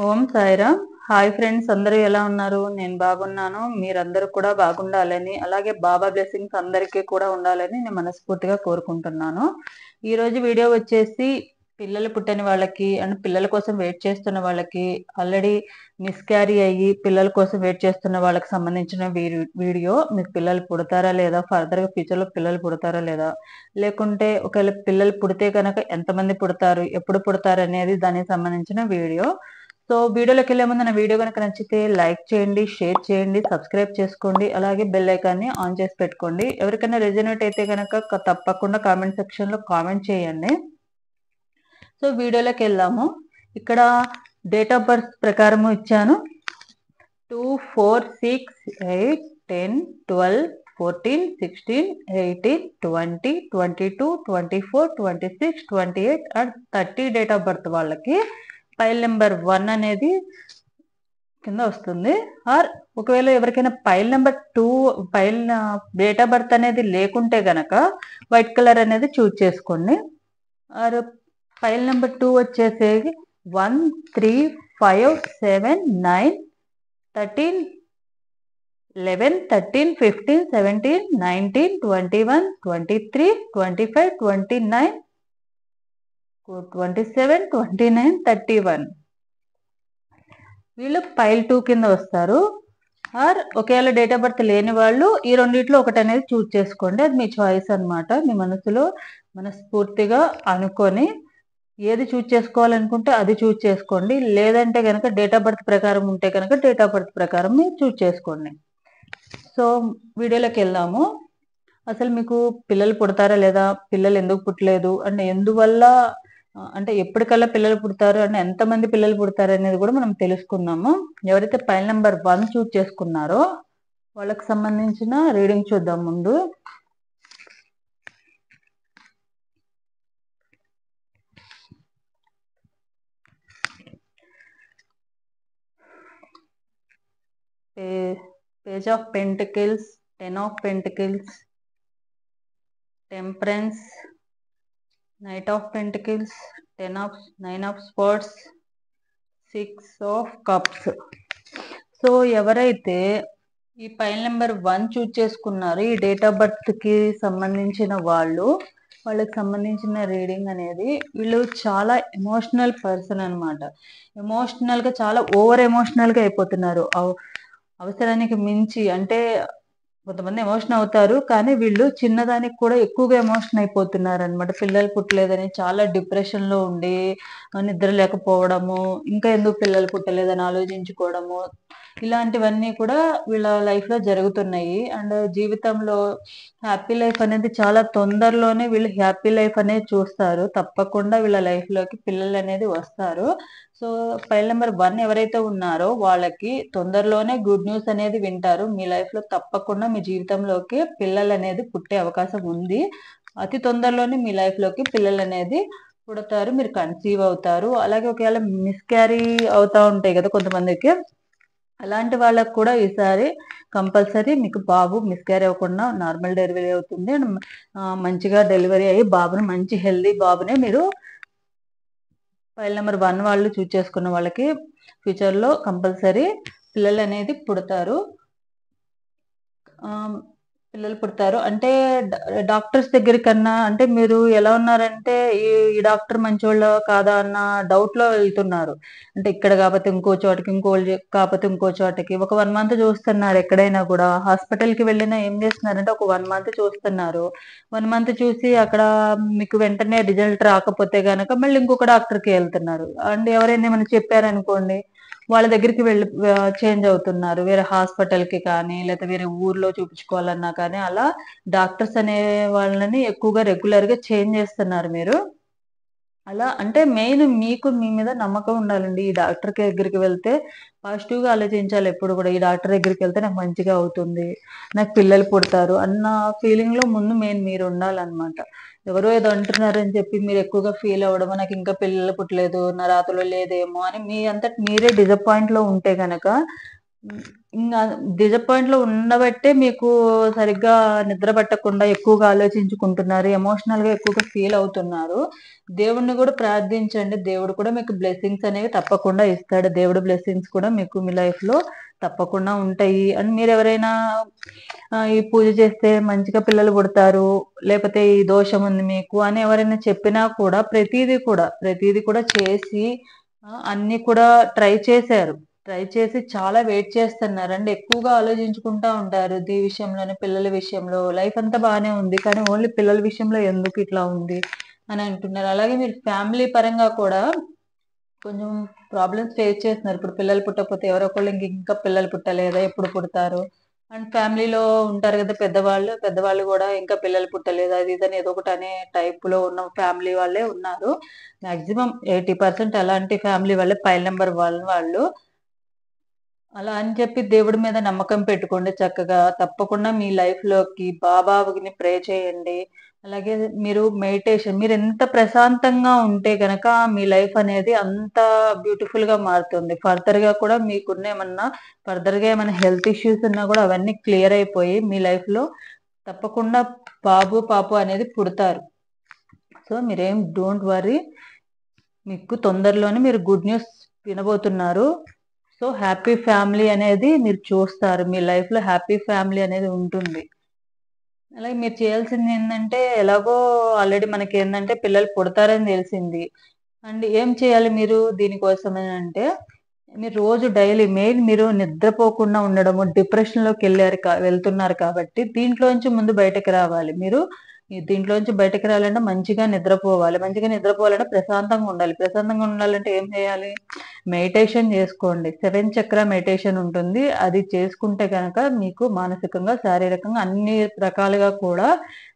ఓం Sairam. Hi friends, అందరూ ఎలా ఉన్నారు? నేను బాగున్నాను. మీరందరూ కూడా బాగుండాలని, అలాగే బాబా బ్లెస్సింగ్స్ అందరికీ కూడా ఉండాలని నేను మనస్ఫూర్తిగా కోరుకుంటున్నాను. ఈరోజు వీడియో వచ్చేసి పిల్లలు పుట్టని వాళ్ళకి అండ్ పిల్లల కోసం వెయిట్ చేస్తున్న వాళ్ళకి, ఆల్రెడీ మిస్క్యారీ అయ్యి పిల్లల కోసం వెయిట్ చేస్తున్న వాళ్ళకి సంబంధించిన వీడియో. మీకు పిల్లలు పుడతారా లేదా, ఫర్దర్గా ఫ్యూచర్లో పిల్లలు పుడతారా లేదా, లేకుంటే ఒకవేళ పిల్లలు పుడితే కనుక ఎంతమంది పుడతారు, ఎప్పుడు పుడతారు అనేది దానికి సంబంధించిన వీడియో. సో వీడియోలోకి వెళ్ళే ముందు నా వీడియో కనుక నచ్చితే లైక్ చేయండి, షేర్ చేయండి, సబ్స్క్రైబ్ చేసుకోండి, అలాగే బెల్ ఐకాన్ని ఆన్ చేసి పెట్టుకోండి. ఎవరికైనా రెజనేట్ అయితే కనుక తప్పకుండా కామెంట్ సెక్షన్లో కామెంట్ చేయండి. సో వీడియోలోకి వెళ్దాము. ఇక్కడ డేట్ ఆఫ్ బర్త్ ప్రకారం ఇచ్చాను. 2, 4, 6, 8, 10, 12, 14, 16, 18, 20, 22, 24, 26, 28 అండ్ 30 డేట్ ఆఫ్ బర్త్ వాళ్ళకి పైల్ నెంబర్ 1 అనేది కింద వస్తుంది. ఆర్ ఒకవేళ ఎవరికైనా pile number 2 date of birth అనేది లేకుంటే గనక వైట్ కలర్ అనేది చూజ్ చేసుకోండి. ఆర్ పైల్ నెంబర్ 2 వచ్చేసి 1, 3, 5, 7, 9, 13, 11, 13, 15, 17, 19, 21, 23, 25, 29, 27, 29, 31 వీళ్ళు పైల్ 2 కింద వస్తారు. ఆర్ ఒకవేళ డేట్ ఆఫ్ బర్త్ లేని వాళ్ళు ఈ రెండిట్లో ఒకటి అనేది చూజ్ చేసుకోండి. అది మీ చాయిస్ అనమాట. మీ మనసులో మనస్ఫూర్తిగా అనుకొని ఏది చూజ్ చేసుకోవాలనుకుంటే అది చూజ్ చేసుకోండి. లేదంటే కనుక డేట్ ఆఫ్ బర్త్ ప్రకారం ఉంటే కనుక డేట్ ఆఫ్ బర్త్ ప్రకారం మీరు చూజ్ చేసుకోండి. సో వీడియోలోకి వెళ్దాము. అసలు మీకు పిల్లలు పుడతారా లేదా, పిల్లలు ఎందుకు పుట్టలేదు అండ్ ఎందువల్ల, అంటే ఎప్పటికల్లా పిల్లలు పుడతారు అంటే ఎంతమంది పిల్లలు పుడతారు అనేది కూడా మనం తెలుసుకుందాము. ఎవరైతే పైల్ నెంబర్ 1 చూజ్ చేసుకున్నారో వాళ్ళకి సంబంధించిన రీడింగ్ చూద్దాం ముందు. Page of pentacles, 10 of pentacles, temperance, knight of pentacles, 9 of sports, 6 of cups. So ఎవరైతే ఈ పైల్ నెంబర్ 1 చూజ్ చేసుకున్నారో ఈ డేట్ ఆఫ్ బర్త్ కి సంబంధించిన వాళ్ళకి సంబంధించిన రీడింగ్ అనేది, వీళ్ళు చాలా ఎమోషనల్ పర్సన్ అనమాట. ఎమోషనల్ గా చాలా ఓవర్ ఎమోషనల్ గా అయిపోతున్నారు. అవసరానికి మించి, అంటే కొంతమంది ఎమోషన్ అవుతారు కానీ వీళ్ళు చిన్నదానికి కూడా ఎక్కువగా ఎమోషన్ అయిపోతున్నారు అనమాట. పిల్లలు పుట్టలేదని చాలా డిప్రెషన్ లో ఉండి నిద్ర లేకపోవడము, ఇంకా ఎందుకు పిల్లలు పుట్టలేదని ఆలోచించుకోవడము, ఇలాంటివన్నీ కూడా వీళ్ళ లైఫ్ లో జరుగుతున్నాయి. అండ్ జీవితంలో హ్యాపీ లైఫ్ అనేది చాలా తొందరలోనే వీళ్ళు హ్యాపీ లైఫ్ అనేది చూస్తారు. తప్పకుండా వీళ్ళ లైఫ్ లోకి పిల్లలు అనేది వస్తారు. సో ఫైల్ నెంబర్ 1 ఎవరైతే ఉన్నారో వాళ్ళకి తొందరలోనే గుడ్ న్యూస్ అనేది వింటారు. మీ లైఫ్ లో తప్పకుండా మీ జీవితంలోకి పిల్లలు అనేది పుట్టే అవకాశం ఉంది. అతి తొందరలోనే మీ లైఫ్ లోకి పిల్లలు అనేది పుడతారు, మీరు కన్సీవ్ అవుతారు. అలాగే ఒకవేళ మిస్క్యారీ అవుతా ఉంటాయి కదా కొంతమందికి, అలాంటి వాళ్ళకు కూడా ఈసారి కంపల్సరీ మీకు బాబు మిస్క్యారీ అవ్వకుండా నార్మల్ డెలివరీ అవుతుంది. అండ్ మంచిగా డెలివరీ అయ్యి బాబుని, మంచి హెల్దీ బాబునే మీరు ఫైల్ నెంబర్ 1 వాళ్ళు చూజ్ చేసుకున్న వాళ్ళకి ఫ్యూచర్లో కంపల్సరీ పిల్లలు అనేది పుడతారు. పిల్లలు పుడతారు అంటే డాక్టర్స్ దగ్గర కన్నా, అంటే మీరు ఎలా ఉన్నారంటే ఈ డాక్టర్ మంచోళ్ళ కాదా అన్న డౌట్ లో వెళ్తున్నారు. అంటే ఇక్కడ కాకపోతే ఇంకో చోటకి, కాకపోతే ఇంకో చోటకి ఒక 1 మంత్ చూస్తున్నారు. ఎక్కడైనా కూడా హాస్పిటల్ కి వెళ్ళినా ఏం చేస్తున్నారంటే ఒక 1 మంత్ చూస్తున్నారు. 1 మంత్ చూసి అక్కడ మీకు వెంటనే రిజల్ట్ రాకపోతే గనక మళ్ళీ ఇంకొక డాక్టర్ కి వెళ్తున్నారు. అండ్ ఎవరైనా ఏమైనా చెప్పారనుకోండి, వాళ్ళ దగ్గరికి వెళ్ళి చేంజ్ అవుతున్నారు. వేరే హాస్పిటల్ కి కానీ, లేదా వేరే ఊర్లో చూపించుకోవాలన్నా కానీ, అలా డాక్టర్స్ అనే వాళ్ళని ఎక్కువగా రెగ్యులర్ గా చేంజ్ చేస్తున్నారు మీరు. అలా అంటే మెయిన్ మీకు మీ మీద నమ్మకం ఉండాలండి. ఈ డాక్టర్ దగ్గరికి వెళ్తే పాజిటివ్ గా ఆలోచించాలి ఎప్పుడు కూడా. ఈ డాక్టర్ దగ్గరికి వెళ్తే నాకు మంచిగా అవుతుంది, నాకు పిల్లలు పుడతారు అన్న ఫీలింగ్ లో ముందు మెయిన్ మీరు ఉండాలన్నమాట. ఎవరో ఏదో అంటున్నారు అని చెప్పి మీరు ఎక్కువగా ఫీల్ అవ్వడము, నాకు ఇంకా పిల్లలు పుట్టలేదు, నా రాతలో లేదేమో అని మీ అంతటి మీరే డిసప్పాయింట్ లో ఉంటే గనక ఇంగా డిసప్పాయింట్ లో ఉండబట్టే మీకు సరిగ్గా నిద్ర పట్టకుండా ఎక్కువగా ఆలోచించుకుంటున్నారు. ఎమోషనల్‌గా ఎక్కువగా ఫీల్ అవుతున్నారు. దేవుడిని కూడా ప్రార్థించండి. దేవుడు కూడా మీకు బ్లెస్సింగ్స్ అనేవి తప్పకుండా ఇస్తాడు. దేవుడి బ్లెస్సింగ్స్ కూడా మీకు మీ లైఫ్‌లో తప్పకుండా ఉంటాయి. అండ్ మీరెవరైనా ఈ పూజ చేస్తే మంచిగా పిల్లలు పుడతారు, లేపోతే ఈ దోషం ఉంది మీకు అని ఎవరైనా చెప్పినా కూడా ప్రతీది కూడా చేసి అన్నీ కూడా ట్రై చేశారు. ట్రై చేసి చాలా వెయిట్ చేస్తున్నారు. అండ్ ఎక్కువగా ఆలోచించుకుంటా ఉంటారు. ఈ విషయంలోనే పిల్లల విషయంలో లైఫ్ అంతా బానే ఉంది. కానీ ఓన్లీ పిల్లల విషయంలో ఎందుకు ఇట్లా ఉంది అని అంటున్నారు. అలాగే మీరు ఫ్యామిలీ పరంగా కూడా కొంచెం ప్రాబ్లమ్స్ ఫేస్ చేస్తున్నారు. ఇప్పుడు పిల్లలు పుట్టకపోతే ఎవరో ఒకళ్ళు ఇంకా పిల్లలు పుట్టలేదా? ఎప్పుడు పుడతారు? అండ్ ఫ్యామిలీలో ఉంటారు కదా పెద్దవాళ్ళు. పెద్దవాళ్ళు గూడా ఇంకా పిల్లలు పుట్టలేదా? అది ఇది అని ఏదో ఒకటి అనే టైప్‌లో ఉన్న ఫ్యామిలీ వాళ్ళే ఉన్నారు. మాక్సిమం 80% అలాంటి ఫ్యామిలీ వాళ్ళే పైల్ నంబర్ 1 వాళ్ళు. అలా అని చెప్పి దేవుడి మీద నమ్మకం పెట్టుకోండి చక్కగా. తప్పకుండా మీ లైఫ్‌లోకి బాబాని ప్రే చేయండి. అలాగే మీరు మెడిటేషన్ మీరెంత ప్రశాంతంగా ఉంటే గనక మీ లైఫ్ అనేది అంత బ్యూటిఫుల్‌గా మారుతుంది. ఫర్దర్‌గా ఏమన్నా హెల్త్ ఇష్యూస్ ఉన్నా గూడా అవన్నీ క్లియర్ అయిపోయి మీ లైఫ్‌లో తప్పకుండా బాబు, పాప అనేది పుడతారు. సో, మీరేం డోంట్ వర్రీ. మీకు తొందరలోనే మీరు గుడ్ న్యూస్ వినబోతున్నారు. సో, హ్యాపీ ఫ్యామిలీ అనేది మీరు చూస్తారు. మీ లైఫ్‌లో హ్యాపీ ఫ్యామిలీ అనేది ఉంటుంది. అలాగే మీరు చేయాల్సిందేందంటే, ఎలాగో ఆల్రెడీ మనకేందంటే పిల్లలు పుడతారని తెలిసింది. అండ్ ఏం చేయాలి మీరు దీనికోసం అనంటే, మీరు రోజు డైలీ మెయిన్ మీరు నిద్రపోకుండా ఉండడము, వెళ్తున్నారు కాబట్టి దీంట్లోంచి ముందు బయటకి రావాలి. మీరు దీంట్లోంచి బయటకి రావాలంటే మంచిగా నిద్రపోవాలి. మంచిగా నిద్రపోవాలంటే ప్రశాంతంగా ఉండాలి. ప్రశాంతంగా ఉండాలంటే ఏం చేయాలి? మెడిటేషన్ జేసుకోండి. 7 చక్ర మెడిటేషన్ ఉంటుంది. అది చేసుకుంటే గనక మీకు మానసికంగా, శారీరకంగా అన్ని రకాలుగా కూడా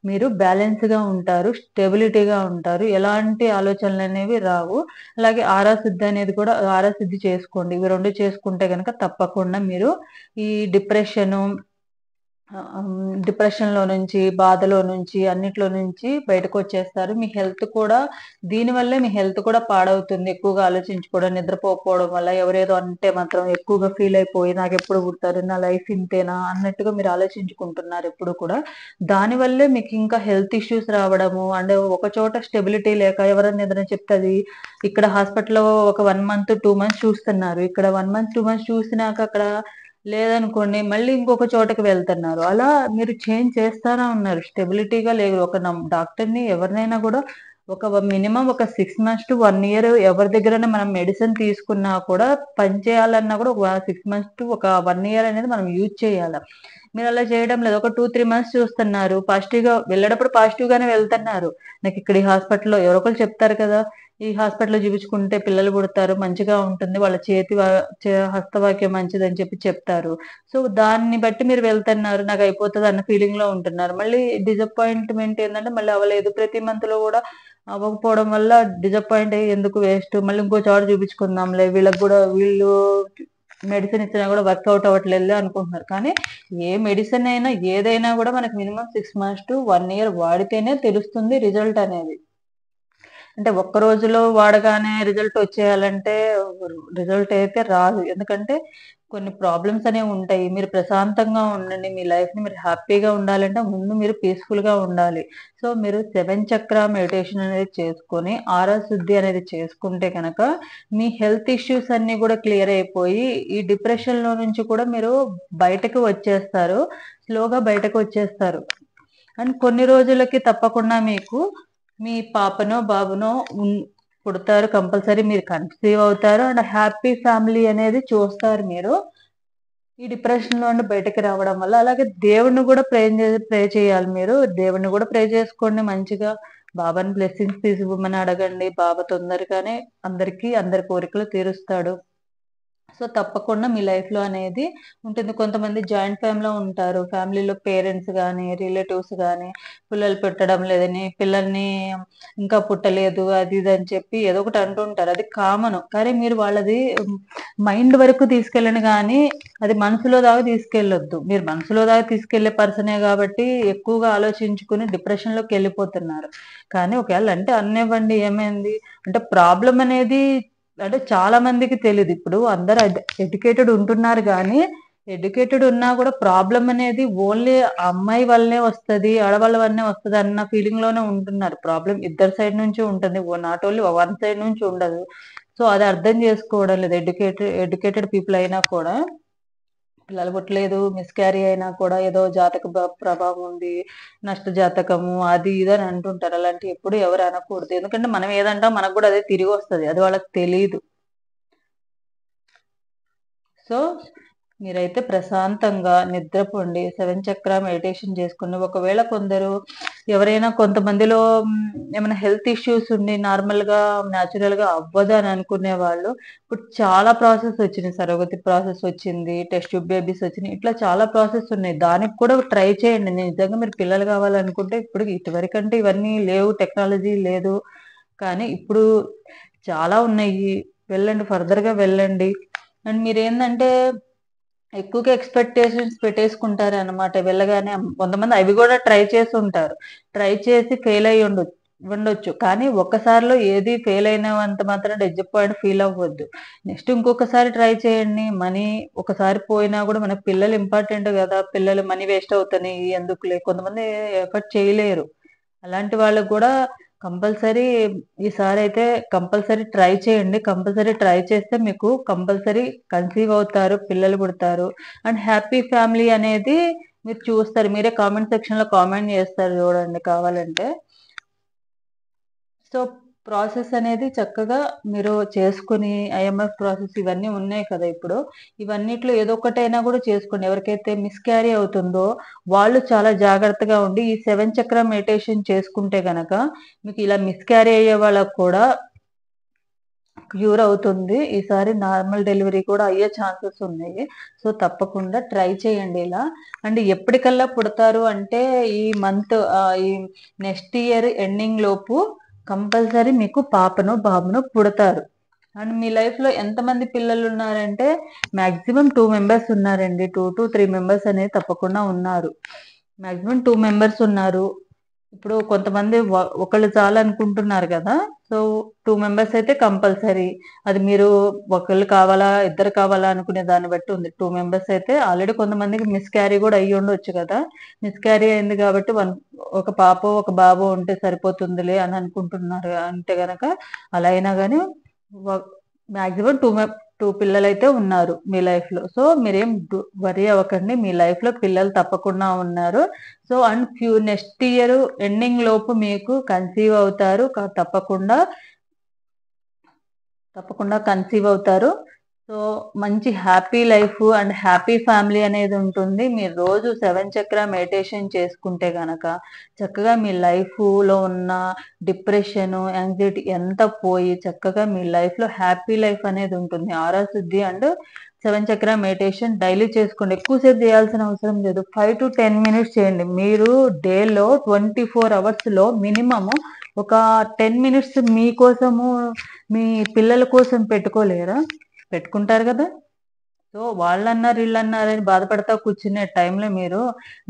మీరు బ్యాలెన్స్‌గా ఉంటారు. స్టెబిలిటీగా ఉంటారు. ఎలాంటి ఆలోచనలనేవి రావు. అలాగే ఆరా సిద్ధి చేసుకోండి. ఇవి 2 చేసుకుంటే గనక తప్పకుండా మీరు ఈ డిప్రెషన్‌లో నుంచి, బాధలో నుంచి, అన్నిట్లో నుంచి బయటకొచ్చేస్తారు. దీనివల్లే మీ హెల్త్ కూడా పాడవుతుంది. ఎక్కువగా ఆలోచించుకోవడం, నిద్రపోకపోవడం వల్ల ఎవరేదో అంటే మాత్రం ఎక్కువగా ఫీల్ అయిపోయి నాకెప్పుడు పుడతారు? నా లైఫ్ ఇంతేనా? అన్నట్టుగా మీరు ఆలోచించుకుంటున్నారు ఎప్పుడు కూడా. దానివల్లే మీకు ఇంకా హెల్త్ ఇష్యూస్ రావడము, అండ్ ఒక చోట స్టెబిలిటీ లేక ఎవరైనా ఏదైనా చెప్తే అది ఇక్కడ హాస్పిటల్‌లో ఒక 1 మంత్, 2 మంత్స్ చూస్తున్నారు. ఇక్కడ 1 మంత్, 2 మంత్స్ చూసినాక అక్కడ లేదనుకోండి మళ్ళీ ఇంకొక చోటకి వెళ్తున్నారు. అలా మీరు చేంజ్ చేస్తానే ఉన్నారు. స్టెబిలిటీగా లేదు. డాక్టర్‌ని ఎవరినైనా గూడా మినిమమ్ ఒక 6 మంత్స్ టు 1 ఇయర్ ఎవరి దగ్గరైనా మనం మెడిసిన్ తీసుకున్నా కూడా పని చేయాలన్నా కూడా ఒక 6 మంత్స్ టు ఒక 1 ఇయర్ అనేది మనం యూజ్ చేయాల. మీరలా చేయడం లేదు. ఒక 2, 3 మంత్స్ చూస్తున్నారు. వెళ్ళేటప్పుడు పాజిటివ్‌గానే వెళ్తన్నారు. నాకిక్కడ ఈ హాస్పిటల్‌లో ఎవరో ఒకళ్ళు చెప్తారు కదా! ఈ హాస్పిటల్‌లో చూపించుకుంటే పిల్లలు పుడతారు. మంచిగా ఉంటుంది. వాళ్ళ హస్తవాక్యం మంచిదని చెప్తారు. సో, దాన్ని బట్టి మీరు వెళ్తన్నారు. నాకయిపోతది అన్న ఫీలింగ్‌లో ఉంటున్నారు. మళ్ళీ డిసప్పాయింట్‌మెంట్ ఏందంటే మళ్ళీ అవ్వలేదు. ప్రతి మంత్‌లో గూడా అవ్వకపోవడం వల్ల డిసప్పాయింట్ అయ్యి ఎందుకు వేస్ట్ మళ్ళీ ఇంకో చోట చూపించుకుందాంలే. వీళ్ళు మెడిసిన్ ఇచ్చినా గూడా వర్కౌట్ అవ్వట్లేదులే అనుకుంటున్నారు. కానీ ఏ మెడిసిన్ అయినా ఏదైనా గూడా మనకు మినిమమ్ 6 మంత్స్ టు 1 ఇయర్ వాడితేనే తెలుస్తుంది రిజల్ట్ అనేది. అంటే ఒక్క రోజులో వాడగానే రిజల్ట్ వచ్చేయాలంటే రిజల్ట్ అయితే రాదు. ఎందుకంటే కొన్ని ప్రాబ్లమ్స్ అనేవి ఉంటాయి. మీరు ప్రశాంతంగా ఉండండి. మీ లైఫ్‌ని మీరు హ్యాపీగా ఉండాలంటే ముందు మీరు పీస్‌ఫుల్‌గా ఉండాలి. సో, మీరు 7 చక్ర మెడిటేషన్ అనేది చేసుకొని, ఆరా శుద్ధి అనేది చేసుకుంటే గనక మీ హెల్త్ ఇష్యూస్ అన్నీ గూడా క్లియర్ అయిపోయి, ఈ డిప్రెషన్‌లో నుంచి కూడా మీరు బయటకి వచ్చేస్తారు. స్లోగా బయటకొచ్చేస్తారు. అండ్ కొన్ని రోజులకి తప్పకుండా మీకు మీ పాపనో, బాబునో పుడతారు. కంపల్సరీ మీరు కన్సీవ్ అవుతారు. అండ్ హ్యాపీ ఫ్యామిలీ అనేది చూస్తారు మీరు. ఈ డిప్రెషన్‌లో నుండి బయటకి రావడం వల్ల. అలాగే దేవుడిని గూడా ప్రే చేయాలి మీరు. దేవుడిని గూడా ప్రే చేసుకోండి మంచిగా. బాబాని బ్లెస్సింగ్స్ తీసివ్వమని అడగండి. బాబా తొందరగానే అందరి కోరికలు తీరుస్తాడు. సో, తప్పకుండా మీ లైఫ్‌లో అనేది ఉంటుంది. కొంతమంది జాయింట్ ఫ్యామిలీలో ఉంటారు. ఫ్యామిలీలో పేరెంట్స్ గాని, రిలేటివ్స్ గాని పిల్లలు పుట్టడం లేదని, పిల్లల్ని ఇంకా పుట్టలేదు అది ఇది అని చెప్పి ఏదో ఒకటి అంటుంటారు. అది కామను. కానీ మీరు వాళ్ళది మైండ్ వరకు తీసుకెళ్ళండి గానీ, అది మనసులో దాకా తీసుకెళ్ళొద్దు. మీరు మనసులో దాకా తీసుకెళ్ళే పర్సనే గాబట్టి ఎక్కువగా ఆలోచించుకొని డిప్రెషన్‌లోకెళ్ళిపోతున్నారు. కానీ ఒకవేళ అంటే అన్నివ్వండి ఏమైంది? అంటే ప్రాబ్లమ్ అనేది అంటే చాలా మందికి తెలియదు. ఇప్పుడు అందరూ ఎడ్యుకేటెడ్ ఉంటున్నారు కానీ, ఎడ్యుకేటెడ్ ఉన్నా కూడా ప్రాబ్లమ్ అనేది ఓన్లీ అమ్మాయి వల్లనే వస్తది, ఆడవాళ్ళ వల్లనే వస్తది అన్న ఫీలింగ్ లోనే ఉంటున్నారు. ప్రాబ్లమ్ ఇద్దరి సైడ్ నుంచి ఉంటుంది. నాట్ ఓన్లీ వన్ సైడ్ నుంచి ఉండదు. సో అది అర్థం చేసుకోవడం లేదు. ఎడ్యుకేటెడ్ పీపుల్ అయినా కూడా పిల్లలు పుట్టలేదు, మిస్‌క్యారీ అయినా కూడా ఏదో జాతక ప్రభావం ఉంది, నష్ట జాతకము అది ఇది అని అంటుంటారు. అలాంటివి ఎప్పుడు ఎవరు అనకూడదు. ఎందుకంటే మనం ఏదంటామో మనకు కూడా అదే తిరిగొస్తది. అది వాళ్ళకి తెలీదు. సో మీరైతే ప్రశాంతంగా నిద్రపోండి. 7 చక్ర మెడిటేషన్ చేసుకోండి. ఒకవేళ ఎవరైనా కొంతమందిలో ఏమైనా హెల్త్ ఇష్యూస్ ఉండి నార్మల్‌గా, న్యాచురల్‌గా అవ్వదు అని అనుకునే వాళ్ళు, ఇప్పుడు చాలా ప్రాసెస్ వచ్చినాయి. సరోగతి ప్రాసెస్ వచ్చింది. టెస్ట్ ట్యూబ్ బేబీస్ వచ్చినాయి. ఇట్లా చాలా ప్రాసెస్ ఉన్నాయి. దానికి కూడా ట్రై చేయండి. నిజంగా మీరు పిల్లలు కావాలనుకుంటే ఇప్పుడు ఇదివరకంటే ఇవన్నీ లేవు. టెక్నాలజీ లేదు. కానీ ఇప్పుడు చాలా ఉన్నాయి. వెళ్ళండి. ఫర్దర్‌గా వెళ్ళండి. అండ్ మీరేందంటే ఎక్కువగా ఎక్స్‌పెక్టేషన్స్ పెట్టేసుకుంటారనమాట వెళ్ళగానే. కొంతమంది అవి గూడా ట్రై చేసుంటారు. ట్రై చేసి ఫెయిల్ అయ్యి ఉండొచ్చు. కానీ ఒక్కసారిలో ఏది ఫెయిల్ అయినంత మాత్రాన డిసప్పాయింట్ ఫీల్ అవ్వద్దు. నెక్స్ట్ ఇంకొకసారి ట్రై చేయండి. మనీ ఒకసారి పోయినా గూడా మనకు పిల్లలు ఇంపార్టెంట్ గదా! పిల్లలు మనీ వేస్ట్ అవుతున్నాయి ఎందుకులే కొంతమంది ఎఫర్ట్ చేయలేరు. అలాంటి వాళ్ళకి గూడా కంపల్సరీ ఈసారైతే కంపల్సరీ ట్రై చేయండి. కంపల్సరీ ట్రై చేస్తే మీకు కంపల్సరీ కన్సీవ్ అవుతారు. పిల్లలు పుడతారు. అండ్ హ్యాపీ ఫ్యామిలీ అనేది మీరు చూస్తారు. మీరే కామెంట్ సెక్షన్‌లో కామెంట్ చేస్తారు చూడండి కావాలంటే. సో, ప్రాసెస్ అనేది చక్కగా మీరు చేసుకొని ఐఎంఎఫ్ ప్రాసెస్ ఇవన్నీ ఉన్నాయి కదా ఇప్పుడు. ఇవన్నిట్లో ఏదో ఒకటైనా గూడా చేసుకోండి. ఎవరికైతే మిస్‌క్యారీ అవుతుందో వాళ్ళు చాలా జాగ్రత్తగా ఉండి ఈ 7 చక్ర మెడిటేషన్ చేసుకుంటే గనక మీకు ఇలా మిస్‌క్యారీ అయ్యే వాళ్ళకి కూడా క్యూర్ అవుతుంది. ఈసారి నార్మల్ డెలివరీ కూడా అయ్యే ఛాన్సెస్ ఉన్నాయి. సో, తప్పకుండా ట్రై చేయండి ఇలా. అండ్ ఎప్పటికల్లా పుడతారు అంటే ఈ నెక్స్ట్ ఇయర్ ఎండింగ్ లోపు కంపల్సరీ మీకు పాపనో, బాబునో పుడతారు. అండ్ మీ లైఫ్‌లో ఎంతమంది పిల్లలున్నారంటే మాక్సిమం 2 మెంబర్స్ ఉన్నారండి. 2-3 మెంబర్స్ అనేది తప్పకుండా ఉన్నారు. మాక్సిమం 2 మెంబర్స్ ఉన్నారు. ఇప్పుడు కొంతమంది ఒకళ్ళు చాలనుకుంటున్నారు గదా! సో, 2 మెంబర్స్ అయితే కంపల్సరీ. అది మీరు ఒకళ్ళు కావాలా, ఇద్దరు కావాలా అనుకునే దాన్ని బట్టి ఉంది. 2 మెంబర్స్ అయితే ఆల్రెడీ కొంతమందికి మిస్‌క్యారీ గూడా అయ్యుండొచ్చు గదా! మిస్‌క్యారీ అయింది గాబట్టి ఒక పాపో, ఒక బాబో ఉంటే సరిపోతుందిలే అని అనుకుంటున్నారు అంటే గనక అలా అయినా గాని వ మాక్సిమం 2 పిల్లలైతే ఉన్నారు మీ లైఫ్‌లో. సో, మీరేం వర్రీ అవ్వకండి. మీ లైఫ్‌లో పిల్లలు తప్పకుండా ఉన్నారు. So, and next year ending లోపు మీకు కన్సీవ్ అవుతారు. తప్పకుండా కన్సీవ్ అవుతారు. సో, మంచి happy life and happy family అనేది ఉంటుంది. మీరు రోజు 7 చక్ర మెడిటేషన్ చేసుకుంటే గనక చక్కగా మీ లైఫ్‌లో ఉన్న డిప్రెషను, యాంగ్జైటీ ఎంత పోయి చక్కగా మీ లైఫ్‌లో హ్యాపీ లైఫ్ అనేది ఉంటుంది. ఆరా శుద్ధి అండ్ 7 చక్ర మెడిటేషన్ డైలీ చేసుకోండి. ఎక్కువ సేపు చేయాల్సిన అవసరం లేదు. 5-10 మినిట్స్ చేయండి. మీరు డేలో 24 అవర్స్‌లో మినిమమ్ ఒక 10 మినిట్స్ మీకోసము, మీ పిల్లల కోసం పెట్టుకోలేరా? పెట్టుకుంటారు గదా! సో, వాళ్ళన్నారు, ఈళ్ళన్నారని బాధపడతా కూర్చునే టైంలో మీరు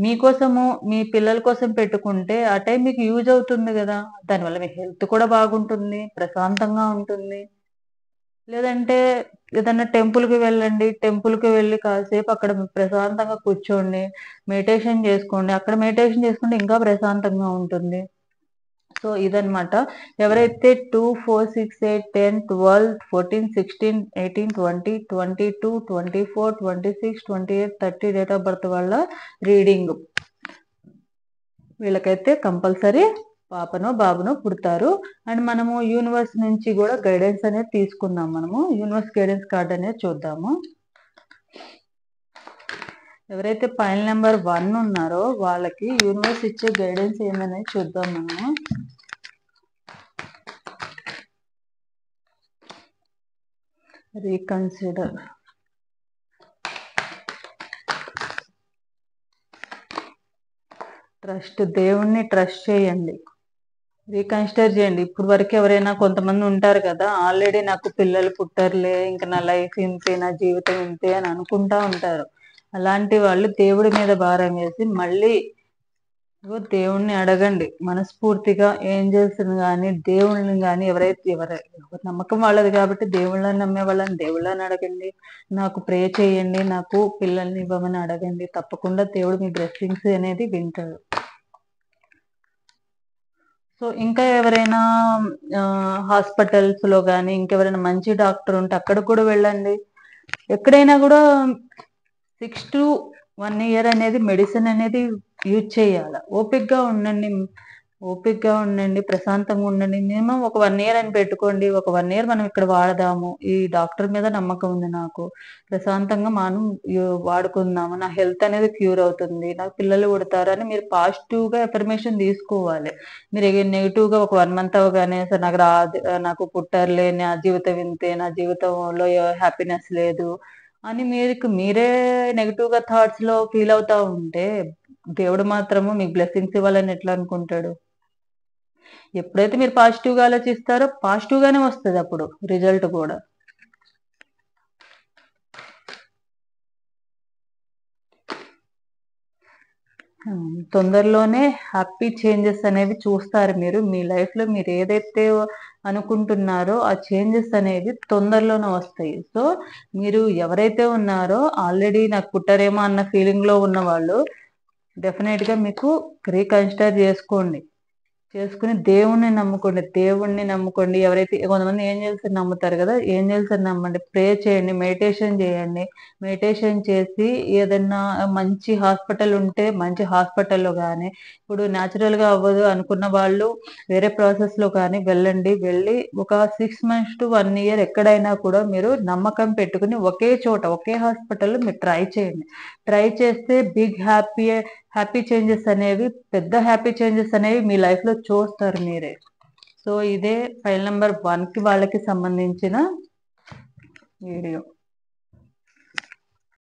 మీకోసము, మీ పిల్లల కోసం పెట్టుకుంటే ఆ టైం మీకు యూజ్ అవుతుంది గదా! దానివల్ల మీ హెల్త్ కూడా బాగుంటుంది. ప్రశాంతంగా ఉంటుంది. లేదంటే ఏదన్నా టెంపుల్‌కి వెళ్ళండి. టెంపుల్‌కి వెళ్లి కాసేపు అక్కడ ప్రశాంతంగా కూర్చోండి. మెడిటేషన్ జేసుకోండి. అక్కడ మెడిటేషన్ చేసుకుంటే ఇంకా ప్రశాంతంగా ఉంటుంది. సో, ఇదనమాట. ఎవరైతే 2, 4, 6, 8, 10, 12, 14, 16, 18, 20, 22, 24, 26, 28, 30 డేట్ ఆఫ్ బర్త్ వాళ్ళ రీడింగ్. వీళ్ళకైతే కంపల్సరీ పాపనో, బాబునో పుడతారు. అండ్ మనము యూనివర్స్ నుంచి గూడా గైడెన్స్ అనేది తీసుకుందాం మనము. యూనివర్స్ గైడెన్స్ కార్డ్ అనేది చూద్దాము. ఎవరైతే ఫైల్ నంబర్ 1 ఉన్నారో వాళ్ళకి యూనివర్స్ ఇచ్చే గైడెన్స్ ఏమనేది చూద్దాం మనము. రీకన్సిడర్. దేవుణ్ణి ట్రస్ట్ చేయండి. రీకన్సిడర్ చేయండి. ఇప్పుడు వరకు ఎవరైనా కొంతమంది ఉంటారు కదా! ఆల్రెడీ నాకు పిల్లలు పుట్టరులే, ఇంక నా లైఫ్ ఇంతే, నా జీవితం ఇంతే అని అనుకుంటా ఉంటారు. అలాంటి వాళ్ళు దేవుడి మీద భారం వేసి మళ్ళీ దేవుణ్ణి అడగండి మనస్ఫూర్తిగా. ఏంజెల్స్ కానీ దేవుళ్ళని కానీ ఎవరి నమ్మకం వాళ్ళది కాబట్టి దేవుళ్ళని నమ్మే వాళ్ళని దేవుళ్ళని అడగండి. నాకు ప్రే చేయండి, నాకు పిల్లల్ని ఇవ్వమని అడగండి. తప్పకుండా దేవుడు మీ బ్లెస్సింగ్స్ అనేది వింటాడు. సో ఇంకా ఎవరైనా హాస్పిటల్స్ లో కానీ ఇంకెవరైనా మంచి డాక్టర్ ఉంటే అక్కడ కూడా వెళ్ళండి. ఎక్కడైనా కూడా 6 to 1 year అనేది మెడిసిన్ అనేది యూజ్ చేయాలి. ఓపిక్గా ఉండండి, ప్రశాంతంగా ఉండండి. మినిమం ఒక 1 year అని పెట్టుకోండి. ఒక 1 year మనం ఇక్కడ వాడదాము, ఈ డాక్టర్ మీద నమ్మకం ఉంది నాకు, ప్రశాంతంగా మనం వాడుకుందాము, నా హెల్త్ అనేది క్యూర్ అవుతుంది, నాకు పిల్లలు పుడతారు అని మీరు పాజిటివ్గా ఎఫర్మేషన్ తీసుకోవాలి. మీరు నెగిటివ్గా ఒక 1 month అవగానే సార్ నాకు రాదు, నాకు పుట్టర్లే, నా జీవితం వింతే, నా జీవితంలో హ్యాపీనెస్ లేదు అని మీరే నెగిటివ్గా థాట్స్ లో ఫీల్ అవుతా ఉంటే దేవుడు మాత్రము మీకు బ్లెస్సింగ్స్ ఇవ్వాలని ఎట్లా అనుకుంటాడు? ఎప్పుడైతే మీరు పాజిటివ్గా ఆలోచిస్తారో పాజిటివ్గానే వస్తుంది అప్పుడు రిజల్ట్ కూడా. తొందరలోనే హ్యాపీ చేంజెస్ అనేవి చూస్తారు మీరు. మీ లైఫ్లో మీరు ఏదైతే అనుకుంటున్నారో ఆ చేంజెస్ అనేవి తొందరలోనే వస్తాయి. సో మీరు ఎవరైతే ఉన్నారో ఆల్రెడీ నాకు పుట్టారేమో అన్న ఫీలింగ్లో ఉన్న వాళ్ళు డెఫినెట్గా మీకు రీకన్సిడర్ చేసుకుని దేవుణ్ణి నమ్ముకోండి. ఎవరైతే కొంతమంది ఏంజెల్స్ నమ్ముతారు కదా, ఏంజెల్స్ నమ్మండి, ప్రే చేయండి, మెడిటేషన్ చేయండి. మెడిటేషన్ చేసి ఏదన్నా మంచి హాస్పిటల్ ఉంటే మంచి హాస్పిటల్లో కానీ, ఇప్పుడు న్యాచురల్గా అవ్వదు అనుకున్న వాళ్ళు వేరే ప్రాసెస్లో కానీ వెళ్ళి ఒక 6 months to 1 year ఎక్కడైనా కూడా మీరు నమ్మకం పెట్టుకుని ఒకే చోట ఒకే హాస్పిటల్లో మీరు ట్రై చేస్తే హ్యాపీ చేంజెస్ అనేవి, పెద్ద హ్యాపీ చేంజెస్ అనేవి మీ లైఫ్లో చూస్తారు మీరే. సో ఇదే ఫైల్ నెంబర్ 1కి వాళ్ళకి సంబంధించిన వీడియో.